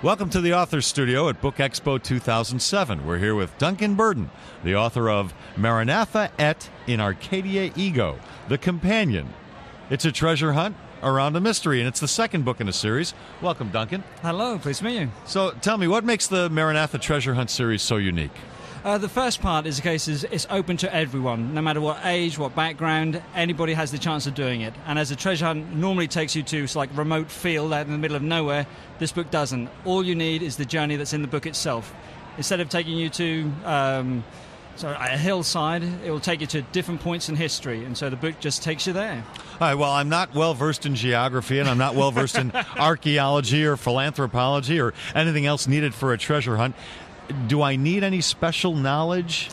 Welcome to the Author's Studio at BookExpo 2007. We're here with Duncan Burden, the author of Maranatha Et in Arcadia Ego, The Companion. It's a treasure hunt around a mystery, and it's the second book in a series. Welcome, Duncan. Hello, pleased to meet you. So tell me, what makes the Maranatha Treasure Hunt series so unique? The first part is it's open to everyone, no matter what age, what background, anybody has the chance of doing it. And as a treasure hunt normally takes you to like remote field out in the middle of nowhere, this book doesn't. All you need is the journey that's in the book itself. Instead of taking you to a hillside, it will take you to different points in history, and so the book just takes you there. All right, well, I'm not well-versed in geography, and I'm not well-versed in archaeology or philanthropology or anything else needed for a treasure hunt. Do I need any special knowledge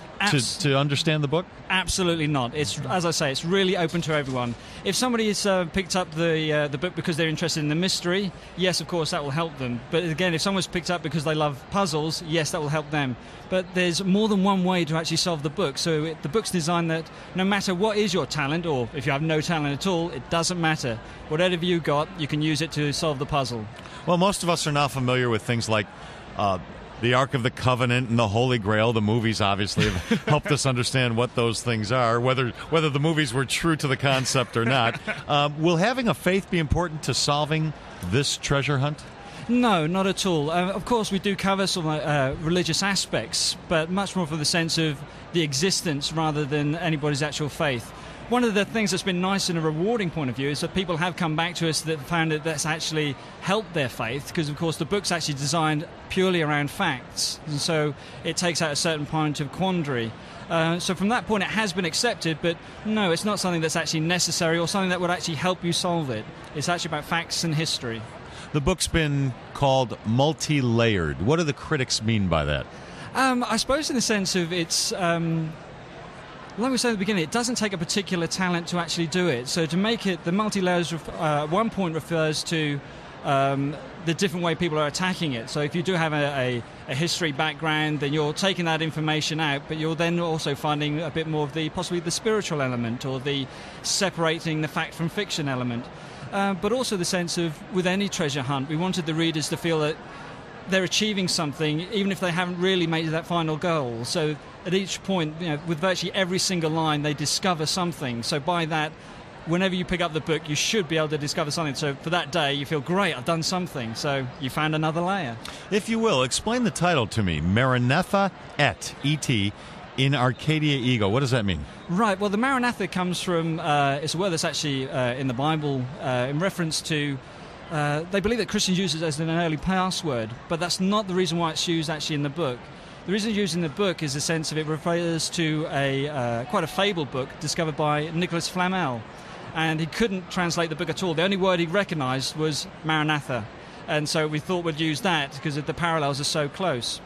to understand the book? Absolutely not. It's, as I say, it's really open to everyone. If somebody has picked up the book because they're interested in the mystery, yes, of course, that will help them. But again, if someone's picked up because they love puzzles, yes, that will help them. But there's more than one way to actually solve the book. So the book's designed that no matter what is your talent, or if you have no talent at all, it doesn't matter. Whatever you got, you can use it to solve the puzzle. Well, most of us are now familiar with things like the Ark of the Covenant and the Holy Grail. The movies obviously have helped us understand what those things are, whether the movies were true to the concept or not. Will having a faith be important to solving this treasure hunt? No, not at all. Of course, we do cover some religious aspects, but much more from the sense of the existence rather than anybody's actual faith. One of the things that's been nice in a rewarding point of view is that people have come back to us that found that that's actually helped their faith, because of course the book's actually designed purely around facts, and so it takes out a certain point of quandary. So from that point it has been accepted, but no, it's not something that's actually necessary or something that would actually help you solve it. It's actually about facts and history. The book's been called multi-layered. What do the critics mean by that? I suppose in the sense of it's... like we said at the beginning, it doesn't take a particular talent to actually do it. So to make it, the multi-layers at one point refers to the different way people are attacking it. So if you do have a history background, then you're taking that information out, but you're then also finding a bit more of possibly the spiritual element or the separating the fact from fiction element. But also the sense of, with any treasure hunt, we wanted the readers to feel that they're achieving something, even if they haven't really made that final goal. So at each point, with virtually every single line, they discover something. So by that, whenever you pick up the book, you should be able to discover something. So for that day, you feel, great, I've done something. So you found another layer. If you will, explain the title to me. Maranatha Et, E-T, in Arcadia Ego. What does that mean? Right, well, the Maranatha comes from, it's a word that's actually in the Bible in reference to... they believe that Christians use it as an early password, but that's not the reason why it's used actually in the book. The reason it's used in the book is the sense of it refers to quite a fabled book discovered by Nicholas Flamel, and he couldn't translate the book at all. The only word he recognised was Maranatha, and so we thought we'd use that because the parallels are so close.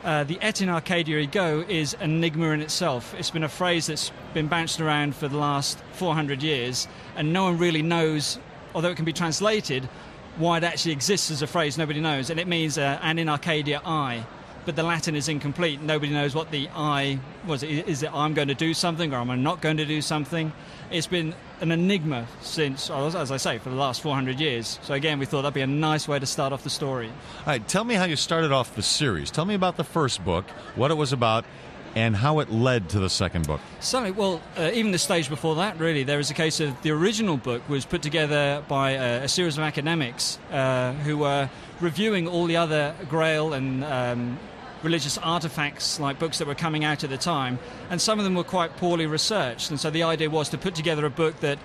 The Et in Arcadia Ego is an enigma in itself. It's been a phrase that's been bounced around for the last 400 years, and no one really knows, although it can be translated, why it actually exists as a phrase. Nobody knows, and it means and in Arcadia I, but the Latin is incomplete. Nobody knows what the I was. Is it I'm going to do something, or am I not going to do something? It's been an enigma since, as I say, for the last 400 years. So again, we thought that'd be a nice way to start off the story. All right, tell me how you started off the series. Tell me about the first book, what it was about, and how it led to the second book. Certainly, well, even the stage before that, really, there is a case of the original book was put together by a series of academics who were reviewing all the other Grail and religious artifacts, like books that were coming out at the time, and some of them were quite poorly researched. And so the idea was to put together a book that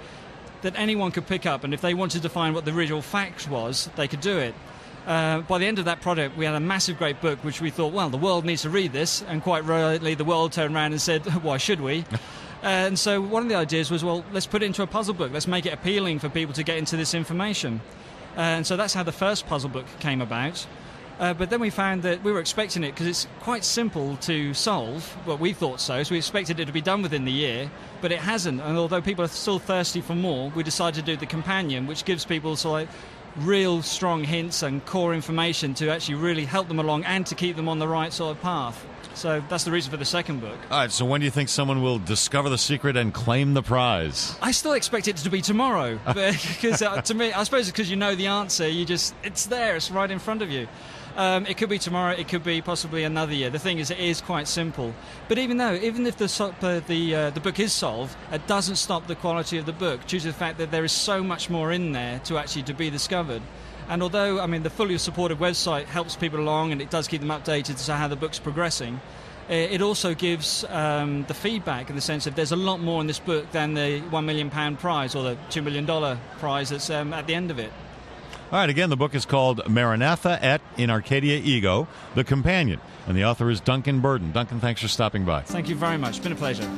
anyone could pick up, and if they wanted to find what the original fact was, they could do it. By the end of that project, we had a massive, great book, which we thought, well, the world needs to read this, and quite rightly, the world turned around and said, why should we? And so one of the ideas was, well, let's put it into a puzzle book. Let's make it appealing for people to get into this information. And so that's how the first puzzle book came about. But then we found that we were expecting it, because it's quite simple to solve, well, we thought so we expected it to be done within the year, but it hasn't. And although people are still thirsty for more, we decided to do the companion, which gives people sort of real strong hints and core information to actually really help them along and to keep them on the right sort of path. So that's the reason for the second book. All right, so when do you think someone will discover the secret and claim the prize? I still expect it to be tomorrow, because to me, I suppose it's because you know the answer, it's there, it's right in front of you. It could be tomorrow. It could be possibly another year. The thing is, it is quite simple. But even if the book is solved, it doesn't stop the quality of the book due to the fact that there is so much more in there to be discovered. And although, I mean, the fully supported website helps people along and it does keep them updated as to how the book's progressing, it also gives the feedback in the sense of there's a lot more in this book than the £1 million prize or the $2 million prize that's at the end of it. All right, again, the book is called Maranatha Et in Arcadia Ego, The Companion, and the author is Duncan Burden. Duncan, thanks for stopping by. Thank you very much. It's been a pleasure.